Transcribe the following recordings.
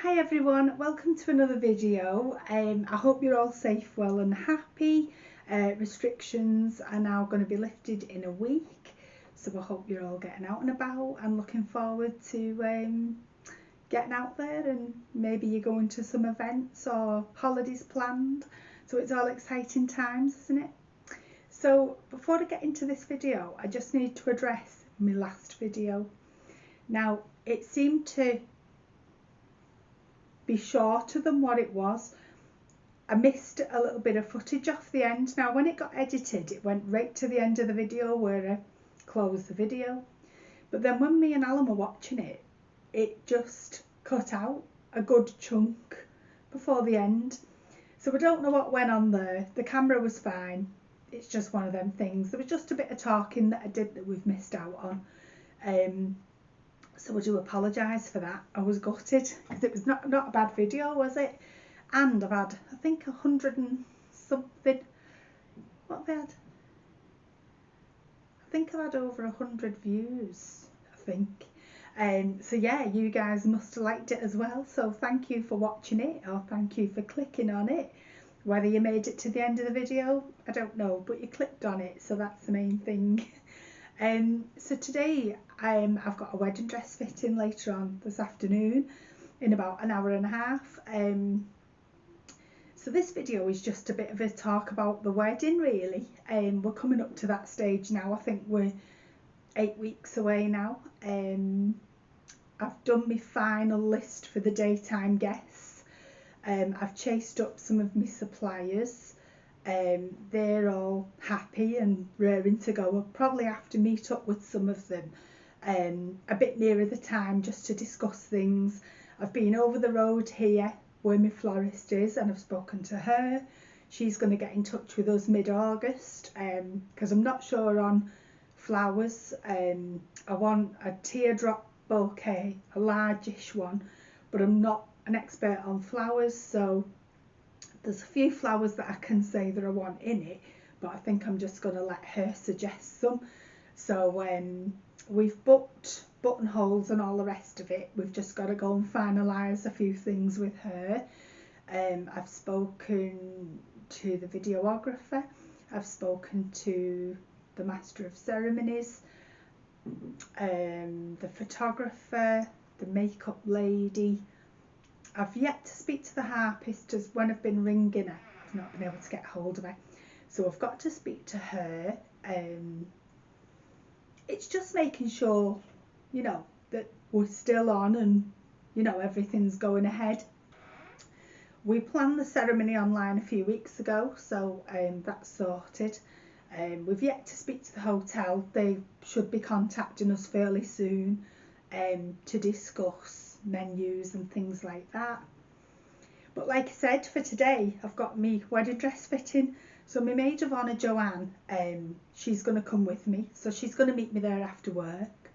Hi everyone, welcome to another video. I hope you're all safe, well and happy. Restrictions are now going to be lifted in a week, so I hope you're all getting out and about and looking forward to getting out there, and maybe you're going to some events or holidays planned. So it's all exciting times, isn't it? So before I get into this video, I just need to address my last video. Now, it seemed to be shorter than what it was. I missed a little bit of footage off the end. Now when it got edited, it went right to the end of the video where I closed the video, but then when me and Alan were watching it, it just cut out a good chunk before the end. So I don't know what went on there. The camera was fine. It's just one of them things. There was just a bit of talking that I did that we've missed out on. So I do apologise for that. I was gutted because it was not a bad video, was it? And I've had, I think, 100 and something. What have I had? I think I've had over 100 views, I think. So yeah, you guys must have liked it as well. So thank you for watching it, or thank you for clicking on it. Whether you made it to the end of the video, I don't know, but you clicked on it, so that's the main thing. So today I've got a wedding dress fitting later on this afternoon in about an hour and a half. So this video is just a bit of a talk about the wedding, really. We're coming up to that stage now. I think we're 8 weeks away now. I've done my final list for the daytime guests. I've chased up some of my suppliers. They're all happy and raring to go. I'll probably have to meet up with some of them a bit nearer the time just to discuss things. I've been over the road here where my florist is, and I've spoken to her. She's going to get in touch with us mid-August because I'm not sure on flowers. I want a teardrop bouquet, a largish one, but I'm not an expert on flowers, so there's a few flowers that I can say that I want in it, but I think I'm just going to let her suggest some. So we've booked buttonholes and all the rest of it. We've just got to go and finalise a few things with her. I've spoken to the videographer. I've spoken to the master of ceremonies, the photographer, the makeup lady. I've yet to speak to the harpist, as when I've been ringing her, I've not been able to get hold of her. So I've got to speak to her. It's just making sure, you know, that we're still on and, you know, everything's going ahead. We planned the ceremony online a few weeks ago, so that's sorted. We've yet to speak to the hotel. They should be contacting us fairly soon to discuss menus and things like that. But like I said, for today I've got me wedding dress fitting. So my maid of honour Joanne, she's going to come with me, so she's going to meet me there after work.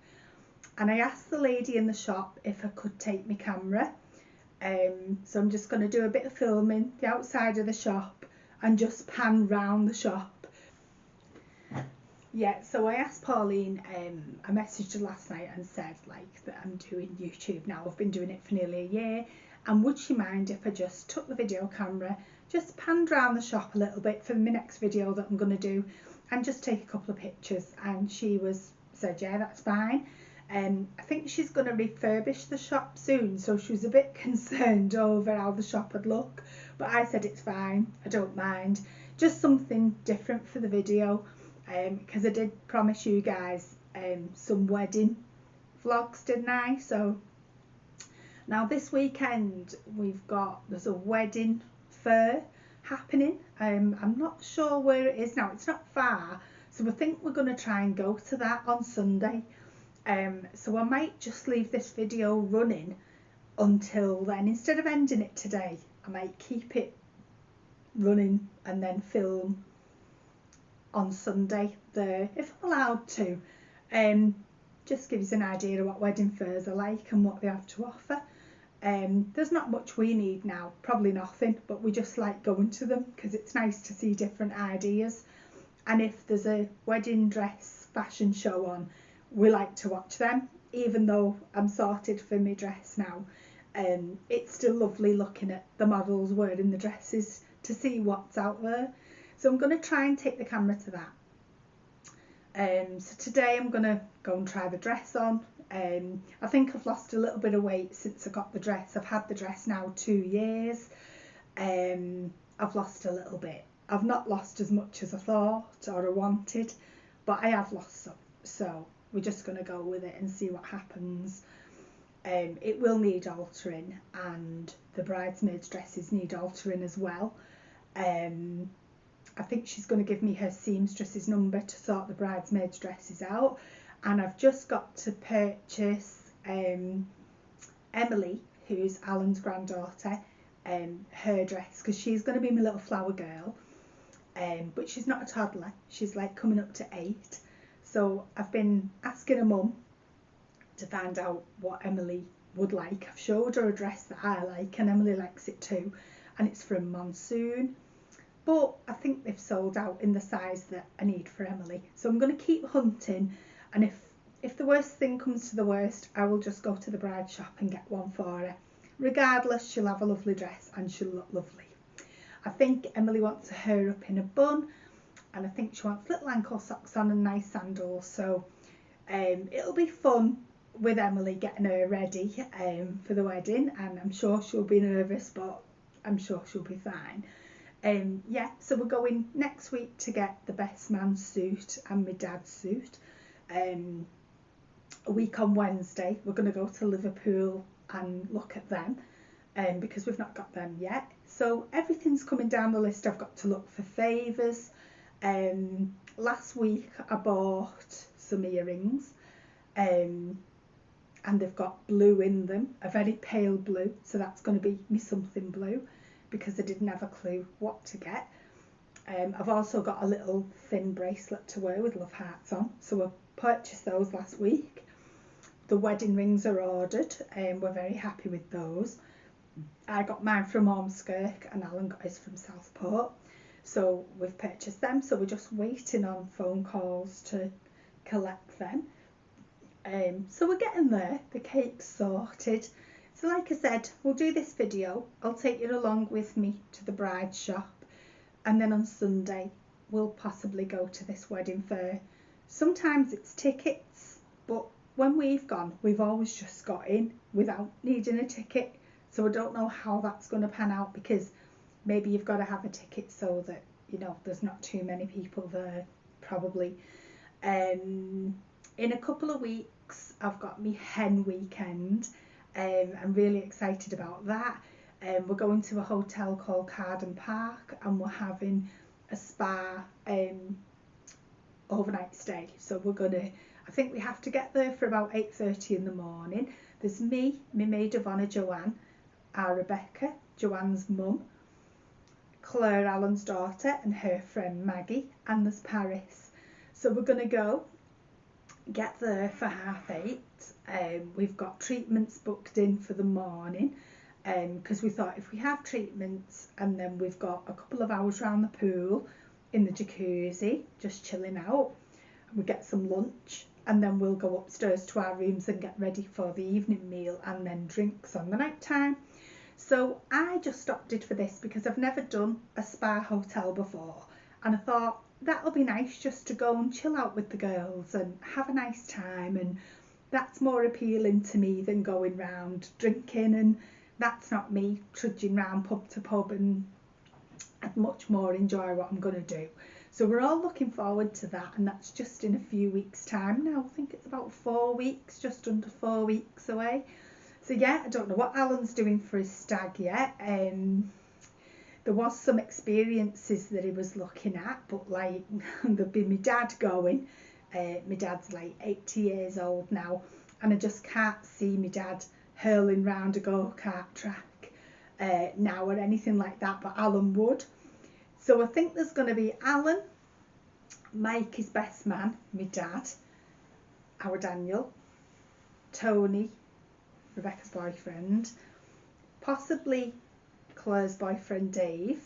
And I asked the lady in the shop if I could take my camera, so I'm just going to do a bit of filming the outside of the shop and just pan round the shop. Yeah, so I asked Pauline, I messaged her last night and said like that I'm doing YouTube now. I've been doing it for nearly a year, and would she mind if I just took the video camera, just panned around the shop a little bit for my next video that I'm going to do, and just take a couple of pictures. And she said yeah, that's fine. I think she's going to refurbish the shop soon, so she was a bit concerned over how the shop would look, but I said it's fine, I don't mind, just something different for the video. Because I did promise you guys some wedding vlogs, didn't I? So now this weekend there's a wedding fair happening. I'm not sure where it is now. It's not far, so I think we're going to try and go to that on Sunday. So I might just leave this video running until then. Instead of ending it today, I might keep it running and then film on Sunday there, if I'm allowed to. Just gives you an idea of what wedding fairs are like and what they have to offer. There's not much we need now, probably nothing, but we just like going to them because it's nice to see different ideas. And if there's a wedding dress fashion show on, we like to watch them, even though I'm sorted for my dress now. it's still lovely looking at the models wearing the dresses to see what's out there. So I'm going to try and take the camera to that. So today I'm going to go and try the dress on. I think I've lost a little bit of weight since I got the dress. I've had the dress now 2 years. I've lost a little bit. I've not lost as much as I thought or I wanted, but I have lost some. So we're just going to go with it and see what happens. It will need altering, and the bridesmaids' dresses need altering as well. I think she's going to give me her seamstress's number to sort the bridesmaids' dresses out, and I've just got to purchase Emily, who's Alan's granddaughter, her dress, because she's going to be my little flower girl, but she's not a toddler, she's like coming up to 8. So I've been asking her mum to find out what Emily would like. I've showed her a dress that I like and Emily likes it too, and it's from Monsoon, but I think they've sold out in the size that I need for Emily. So I'm going to keep hunting, and if the worst thing comes to the worst, I will just go to the bride shop and get one for her. Regardless, she'll have a lovely dress and she'll look lovely. I think Emily wants her hair up in a bun, and I think she wants little ankle socks on and nice sandals. So it'll be fun with Emily getting her ready for the wedding, and I'm sure she'll be nervous, but I'm sure she'll be fine. Yeah, so we're going next week to get the best man's suit and my dad's suit. A week on Wednesday we're going to go to Liverpool and look at them, because we've not got them yet. So everything's coming down the list. I've got to look for favours. Last week I bought some earrings, and they've got blue in them, a very pale blue, so that's going to be me something blue, because I didn't have a clue what to get. I've also got a little thin bracelet to wear with love hearts on, so I purchased those last week. The wedding rings are ordered, and we're very happy with those. I got mine from Ormskirk and Alan got his from Southport, so we've purchased them, so we're just waiting on phone calls to collect them. So we're getting there. The cake's sorted. So like I said, we'll do this video. I'll take you along with me to the bride shop, and then on Sunday we'll possibly go to this wedding fair. Sometimes it's tickets, but when we've gone, we've always just got in without needing a ticket. So I don't know how that's going to pan out, because maybe you've got to have a ticket so that, you know, there's not too many people there, probably. In a couple of weeks I've got me hen weekend. I'm really excited about that. We're going to a hotel called Carden Park, and we're having a spa overnight stay. So we're gonna, I think we have to get there for about 8:30 in the morning. There's me, my maid of honour Joanne, our Rebecca, Joanne's mum, Claire, Alan's daughter, and her friend Maggie, and there's Paris. So we're gonna go get there for 8:30. We've got treatments booked in for the morning, because we thought if we have treatments and then we've got a couple of hours around the pool in the jacuzzi just chilling out, we get some lunch, and then we'll go upstairs to our rooms and get ready for the evening meal and then drinks on the night time. So I just opted for this because I've never done a spa hotel before, and I thought that'll be nice just to go and chill out with the girls and have a nice time, and that's more appealing to me than going round drinking, and that's not me trudging round pub to pub, and I'd much more enjoy what I'm going to do. So we're all looking forward to that, and that's just in a few weeks time now. I think it's about 4 weeks, just under 4 weeks away. So yeah, I don't know what Alan's doing for his stag yet. There was some experiences that he was looking at, but like there'd be my dad going. My dad's like 80 years old now, and I just can't see my dad hurling round a go-kart track now or anything like that, but Alan would. So I think there's going to be Alan, Mike, his best man, my dad, our Daniel, Tony, Rebecca's boyfriend, possibly Claire's boyfriend Dave,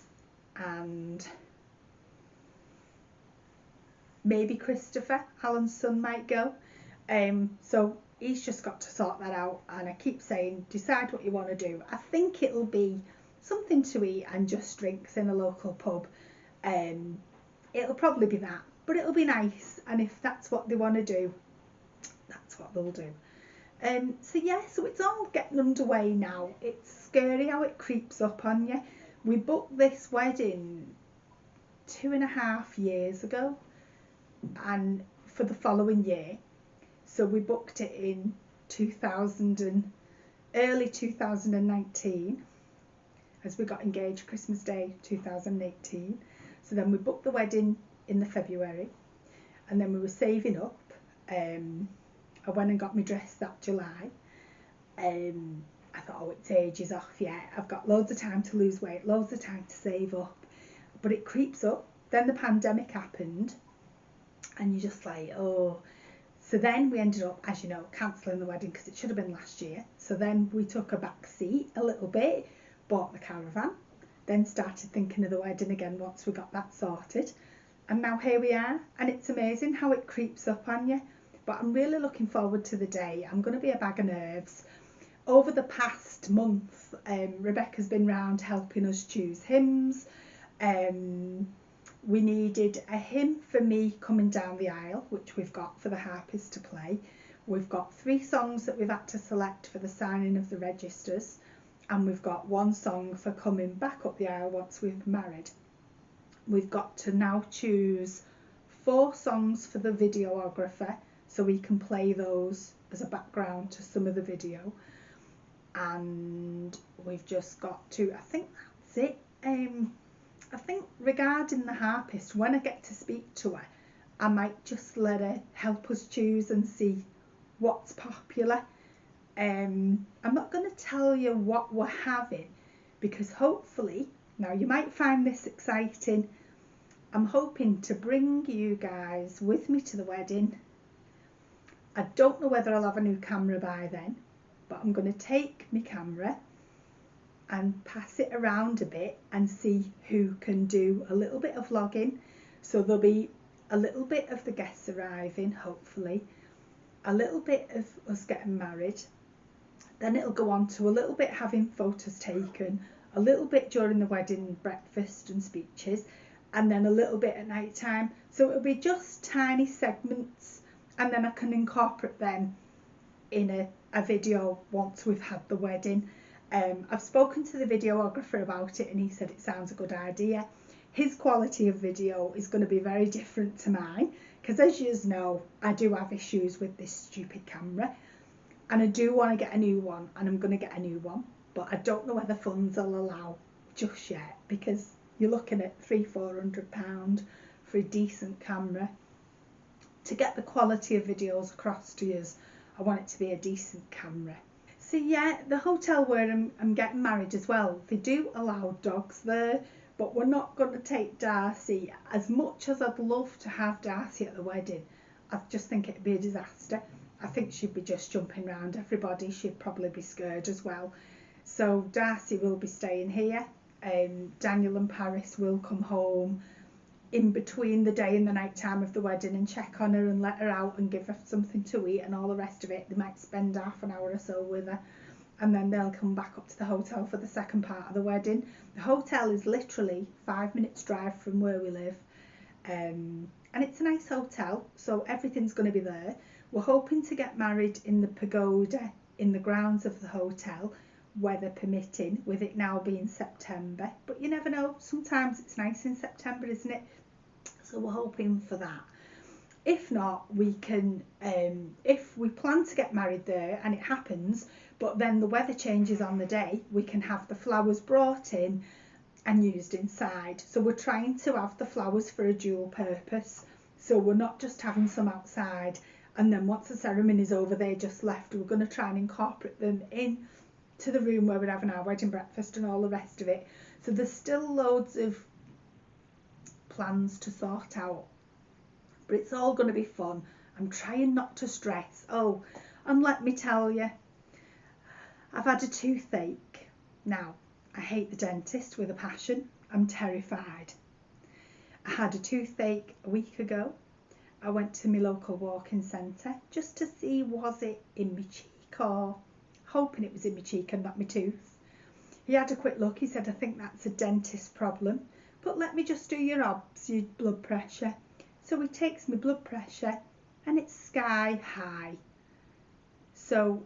and maybe Christopher, Alan's son, might go. So he's just got to sort that out, and I keep saying, decide what you want to do. I think it'll be something to eat and just drinks in a local pub. It'll probably be that, but it'll be nice, and if that's what they want to do, that's what they'll do. So yeah, so it's all getting underway now. It's scary how it creeps up on you. We booked this wedding 2.5 years ago, and for the following year. So we booked it in early 2019, as we got engaged Christmas Day 2018. So then we booked the wedding in the February, and then we were saving up. I went and got my dress that July. I thought, oh, it's ages off yet. I've got loads of time to lose weight, loads of time to save up. But it creeps up. Then the pandemic happened, and you're just like, oh. So then we ended up, as you know, cancelling the wedding because it should have been last year. So then we took a back seat a little bit, bought the caravan, then started thinking of the wedding again once we got that sorted. And now here we are, and it's amazing how it creeps up on you. But I'm really looking forward to the day. I'm going to be a bag of nerves. Over the past month, Rebecca's been round helping us choose hymns. We needed a hymn for me coming down the aisle, which we've got for the harpist to play. We've got 3 songs that we've had to select for the signing of the registers, and we've got 1 song for coming back up the aisle once we've married. We've got to now choose 4 songs for the videographer, so we can play those as a background to some of the video. And we've just got to, I think that's it. I think regarding the harpist, when I get to speak to her, I might just let her help us choose and see what's popular. I'm not going to tell you what we're having, because hopefully, now you might find this exciting, I'm hoping to bring you guys with me to the wedding. I don't know whether I'll have a new camera by then, but I'm going to take my camera and pass it around a bit and see who can do a little bit of vlogging. So there'll be a little bit of the guests arriving, hopefully, a little bit of us getting married, then it'll go on to a little bit having photos taken, a little bit during the wedding breakfast and speeches, and then a little bit at night time. So it'll be just tiny segments, and then I can incorporate them in a video once we've had the wedding. I've spoken to the videographer about it, and he said it sounds a good idea. His quality of video is going to be very different to mine, because as you know, I do have issues with this stupid camera, and I do want to get a new one, and I'm going to get a new one, but I don't know whether funds will allow just yet, because you're looking at £300-400 for a decent camera. To get the quality of videos across to you, I want it to be a decent camera. So yeah, the hotel where I'm getting married as well, they do allow dogs there, but we're not going to take Darcy. As much as I'd love to have Darcy at the wedding, I just think it'd be a disaster. I think she'd be just jumping around everybody. She'd probably be scared as well. So Darcy will be staying here. Daniel and Paris will come home in between the day and the night time of the wedding and check on her and let her out and give her something to eat and all the rest of it. They might spend half an hour or so with her, and then they'll come back up to the hotel for the second part of the wedding. The hotel is literally 5 minutes drive from where we live, and it's a nice hotel, so everything's going to be there. We're hoping to get married in the pagoda in the grounds of the hotel, weather permitting, with it now being September, but you never know, sometimes it's nice in September, isn't it? So we're hoping for that. If not, we can, if we plan to get married there and it happens, but then the weather changes on the day, we can have the flowers brought in and used inside. So we're trying to have the flowers for a dual purpose, so we're not just having some outside and then once the ceremony is over they're just left. We're going to try and incorporate them in to the room where we're having our wedding breakfast and all the rest of it. So there's still loads of plans to sort out, but it's all going to be fun. I'm trying not to stress. Oh, and let me tell you, I've had a toothache. Now, I hate the dentist with a passion. I'm terrified. I had a toothache a week ago, I went to my local walking centre just to see was it in my cheek, or hoping it was in my cheek and not my tooth. He had a quick look. He said, I think that's a dentist problem, but let me just do your obs, your blood pressure. So he takes my blood pressure and it's sky high. So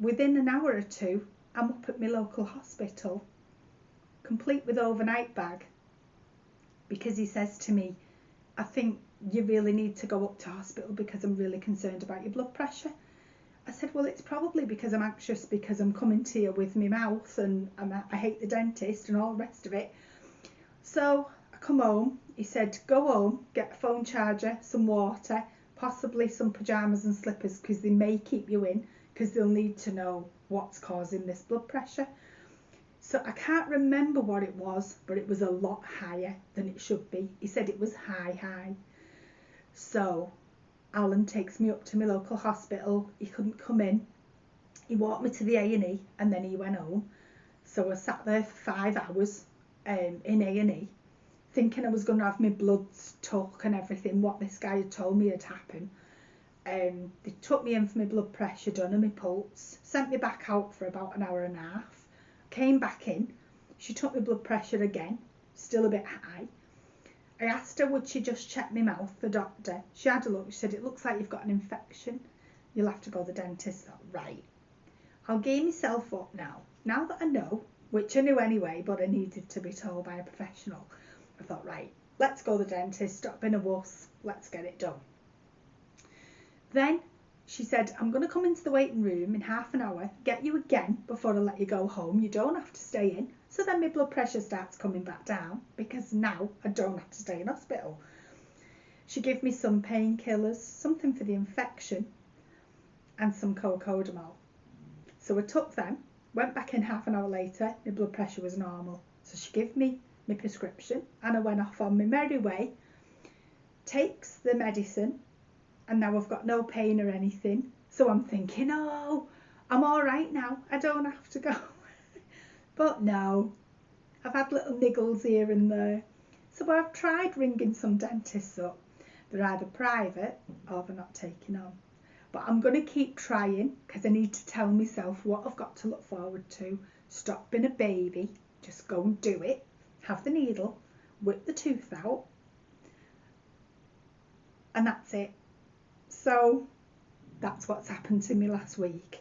within an hour or two, I'm up at my local hospital, complete with overnight bag, because he says to me, I think you really need to go up to hospital because I'm really concerned about your blood pressure. I said, well, it's probably because I'm anxious because I'm coming to you with my mouth and I hate the dentist and all the rest of it. So I come home. He said, go home, get a phone charger, some water, possibly some pyjamas and slippers, because they may keep you in because they'll need to know what's causing this blood pressure. So I can't remember what it was, but it was a lot higher than it should be. He said it was high. So Alan takes me up to my local hospital. He couldn't come in. He walked me to the A&E and then he went home. So I sat there for 5 hours in A&E, thinking I was going to have my bloods took and everything, what this guy had told me had happened. They took me in for my blood pressure done and my pulse, sent me back out for about an hour and a half, came back in. She took my blood pressure again, still a bit high. I asked her, would she just check my mouth, the doctor. She had a look. She said, it looks like you've got an infection. You'll have to go to the dentist. I thought, right. I'll gear myself up now. Now that I know, which I knew anyway, but I needed to be told by a professional. I thought, right, let's go to the dentist. Stop being a wuss. Let's get it done. Then she said, I'm going to come into the waiting room in half an hour, get you again before I let you go home. You don't have to stay in. So then my blood pressure starts coming back down because now I don't have to stay in hospital. She gave me some painkillers, something for the infection, and some cocodamol. So I took them, went back in half an hour later, my blood pressure was normal. So she gave me my prescription and I went off on my merry way, takes the medicine, and now I've got no pain or anything. So I'm thinking, oh, I'm all right now. I don't have to go. But no, I've had little niggles here and there. So I've tried ringing some dentists up. They're either private or they're not taking on. But I'm going to keep trying because I need to tell myself what I've got to look forward to. Stop being a baby. Just go and do it. Have the needle. Whip the tooth out. And that's it. So that's what's happened to me last week.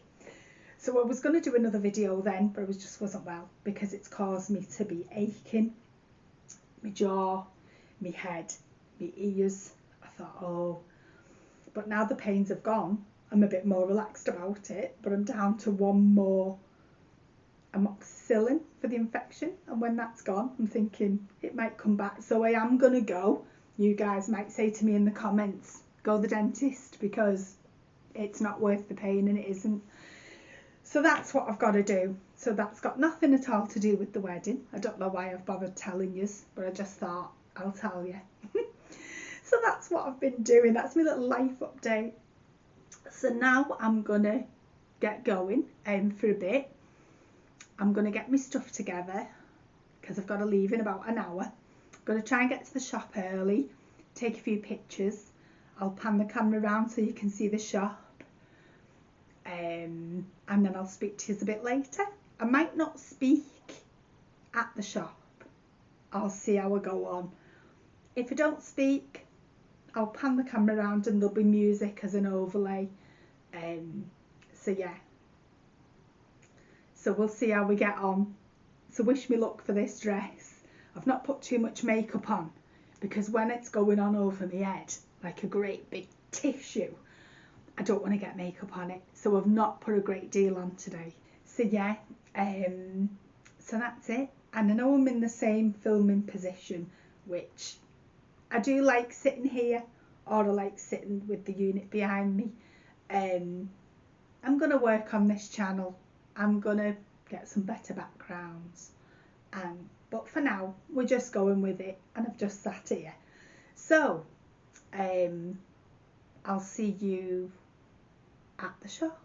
So I was going to do another video then, but I just wasn't well because it's caused me to be aching. My jaw, my head, my ears. I thought, oh. But now the pains have gone, I'm a bit more relaxed about it, but I'm down to one more amoxicillin for the infection. And when that's gone, I'm thinking it might come back. So I am going to go. You guys might say to me in the comments, go to the dentist because it's not worth the pain, and it isn't. So that's what I've got to do. So that's got nothing at all to do with the wedding. I don't know why I've bothered telling you, but I just thought I'll tell you. So that's what I've been doing. That's my little life update. So now I'm going to get going for a bit. I'm going to get my stuff together because I've got to leave in about an hour. I'm going to try and get to the shop early, take a few pictures. I'll pan the camera around so you can see the shop. And then I'll speak to you a bit later. I might not speak at the shop. I'll see how I go on. If I don't speak, I'll pan the camera around and there'll be music as an overlay. So yeah. So we'll see how we get on. So wish me luck for this dress. I've not put too much makeup on because when it's going on over my head like a great big tissue, I don't want to get makeup on it, so I've not put a great deal on today. So yeah, so that's it. And I know I'm in the same filming position, which I do like sitting here, or I like sitting with the unit behind me. I'm going to work on this channel. I'm going to get some better backgrounds. But for now, we're just going with it, and I've just sat here. So, I'll see you at the shop.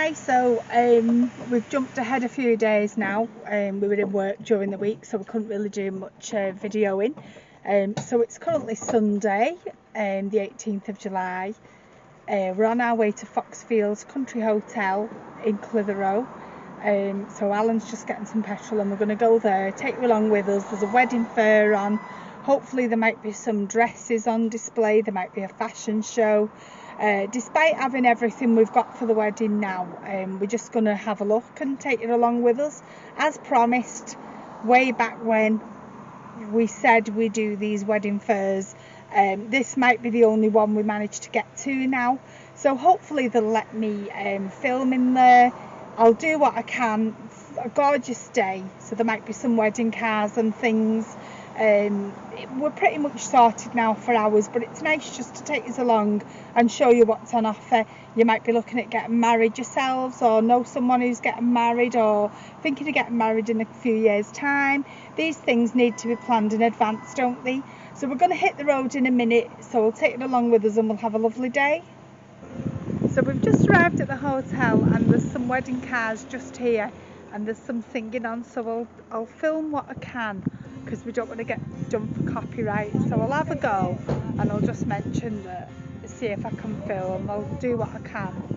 Okay, so we've jumped ahead a few days now. We were in work during the week, so we couldn't really do much videoing. So it's currently Sunday, the 18th of July. We're on our way to Foxfields Country Hotel in Clitheroe. So Alan's just getting some petrol and we're going to go there, take you along with us. There's a wedding fair on. Hopefully there might be some dresses on display, there might be a fashion show. Despite having everything we've got for the wedding now, we're just going to have a look and take it along with us. As promised, way back when we said we do these wedding fairs, this might be the only one we managed to get to now. So hopefully they'll let me film in there. I'll do what I can. It's a gorgeous day, so there might be some wedding cars and things. We're pretty much sorted now for ours, but it's nice just to take us along and show you what's on offer. You might be looking at getting married yourselves, or know someone who's getting married, or thinking of getting married in a few years' time. These things need to be planned in advance, don't they? So we're going to hit the road in a minute, so we'll take it along with us and we'll have a lovely day. So we've just arrived at the hotel and there's some wedding cars just here and there's some singing on, so I'll film what I can because we don't want to get done for copyright. So I'll have a go and I'll just mention that, see if I can film. I'll do what I can.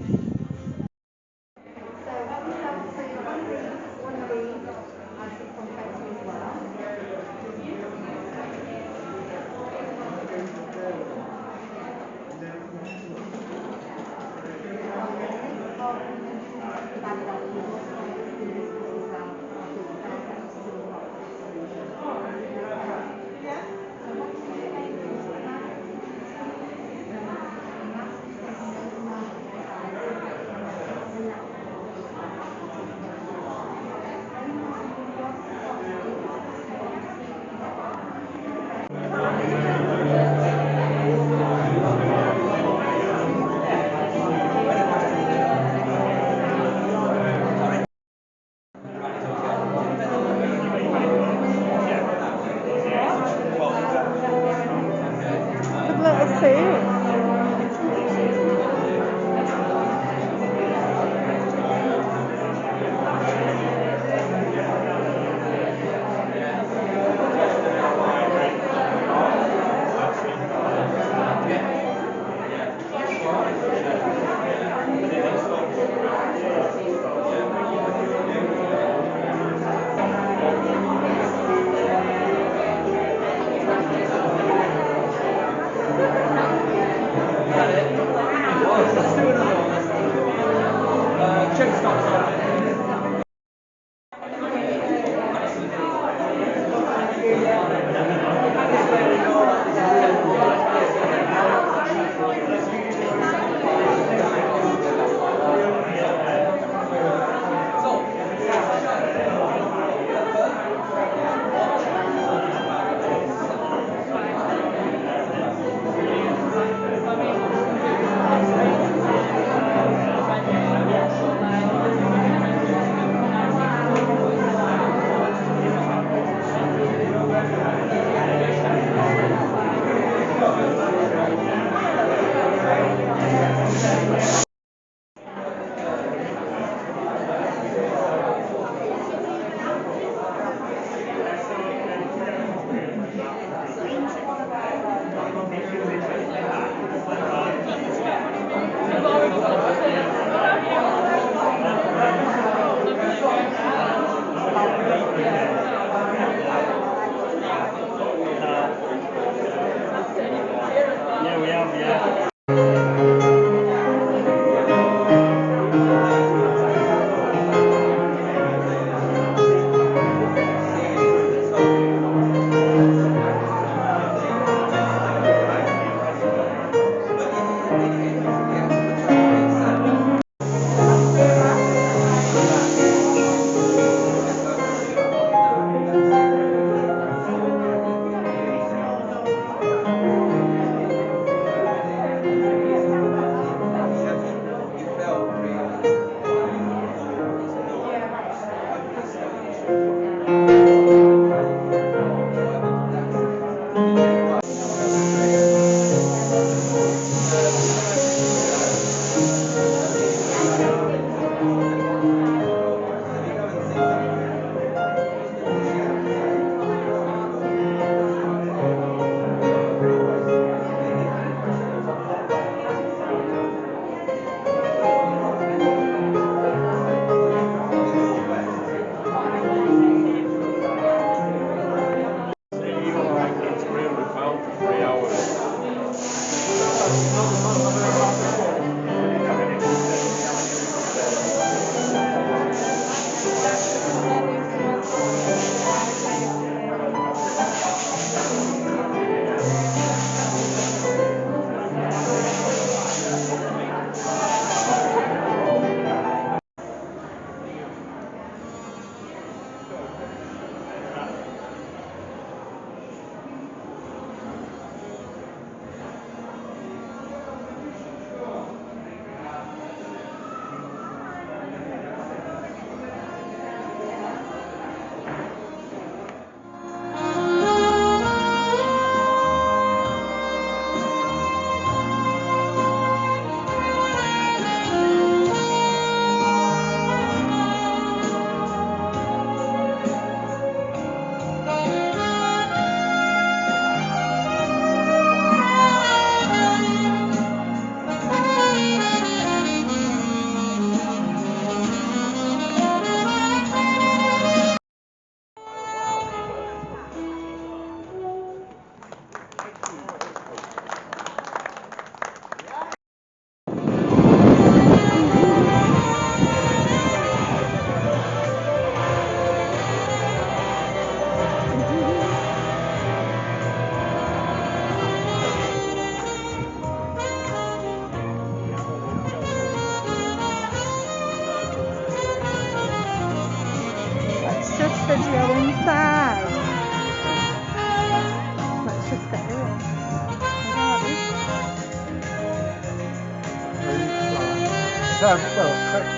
well, correct,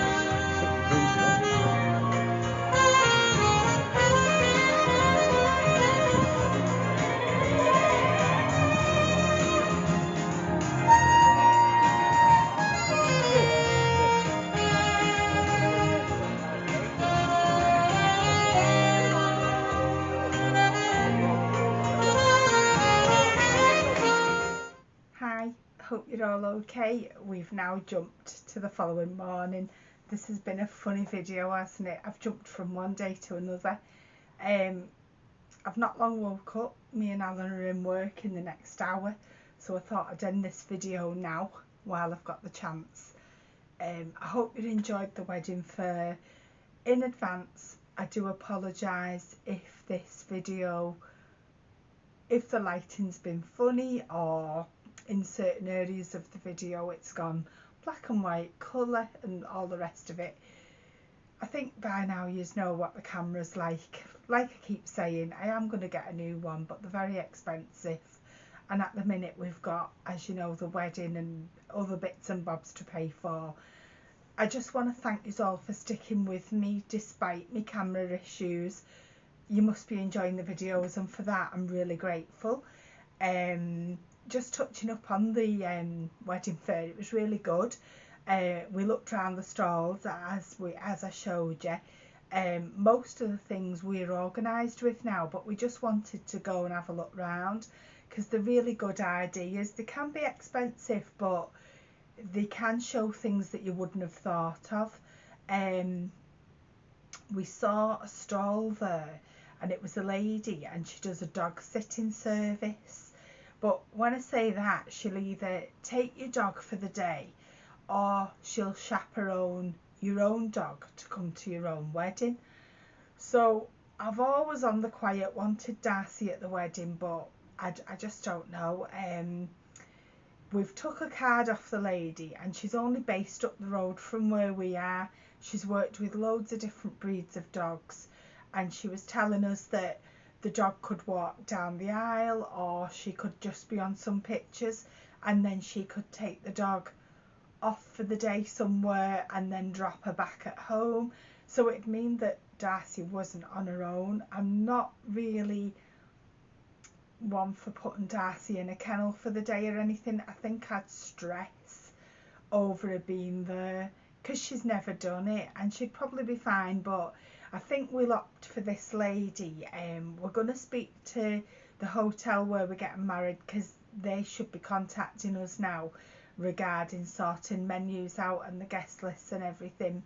Hi, hope you're all okay. We've now jumped to the following morning. This has been a funny video, hasn't it? I've jumped from one day to another. I've not long woke up. Me and Alan are in work in the next hour, so I thought I'd end this video now while I've got the chance. I hope you enjoyed the wedding fair. In advance, I do apologise if this video, if the lighting's been funny, or in certain areas of the video it's gone black and white, colour and all the rest of it. I think by now you know what the camera's like. Like I keep saying, I am going to get a new one, but they're very expensive, and at the minute we've got, as you know, the wedding and other bits and bobs to pay for. I just want to thank you all for sticking with me despite my camera issues. You must be enjoying the videos, and for that I'm really grateful. Just touching up on the wedding fair, it was really good. We looked around the stalls as I showed you. Most of the things we're organised with now, but we just wanted to go and have a look round because they're really good ideas. They can be expensive, but they can show things that you wouldn't have thought of. We saw a stall there, and it was a lady, and she does a dog sitting service. But when I say that, she'll either take your dog for the day, or she'll chaperone your own dog to come to your own wedding. So I've always on the quiet wanted Darcy at the wedding, but I just don't know. We've took a card off the lady, and she's only based up the road from where we are. She's worked with loads of different breeds of dogs, and she was telling us that the dog could walk down the aisle, or she could just be on some pictures, and then she could take the dog off for the day somewhere and then drop her back at home. So it'd mean that Darcy wasn't on her own. I'm not really one for putting Darcy in a kennel for the day or anything. I think I'd stress over her being there because she's never done it, and she'd probably be fine. But I think we'll opt for this lady. We're going to speak to the hotel where we're getting married, because they should be contacting us now regarding sorting menus out and the guest lists and everything.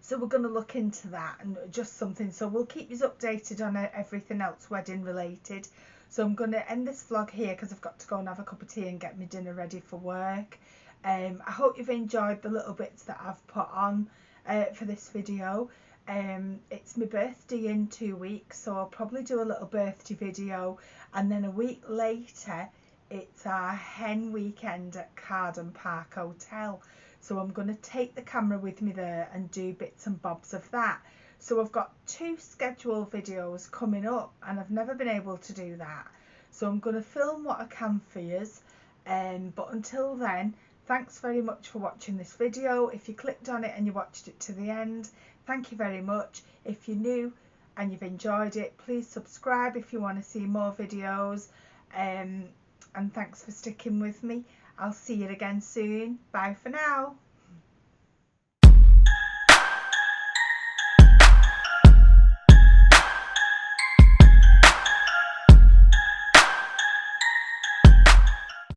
So we're going to look into that and just something. So we'll keep you updated on everything else wedding related. So I'm going to end this vlog here because I've got to go and have a cup of tea and get my dinner ready for work. I hope you've enjoyed the little bits that I've put on for this video. It's my birthday in 2 weeks, so I'll probably do a little birthday video, and then a week later it's our hen weekend at Carden Park Hotel. So I'm going to take the camera with me there and do bits and bobs of that. So I've got 2 scheduled videos coming up, and I've never been able to do that. So I'm going to film what I can for yous. But until then, thanks very much for watching this video. If you clicked on it and you watched it to the end, thank you very much. If you're new and you've enjoyed it, please subscribe if you want to see more videos. And thanks for sticking with me. I'll see you again soon. Bye for now.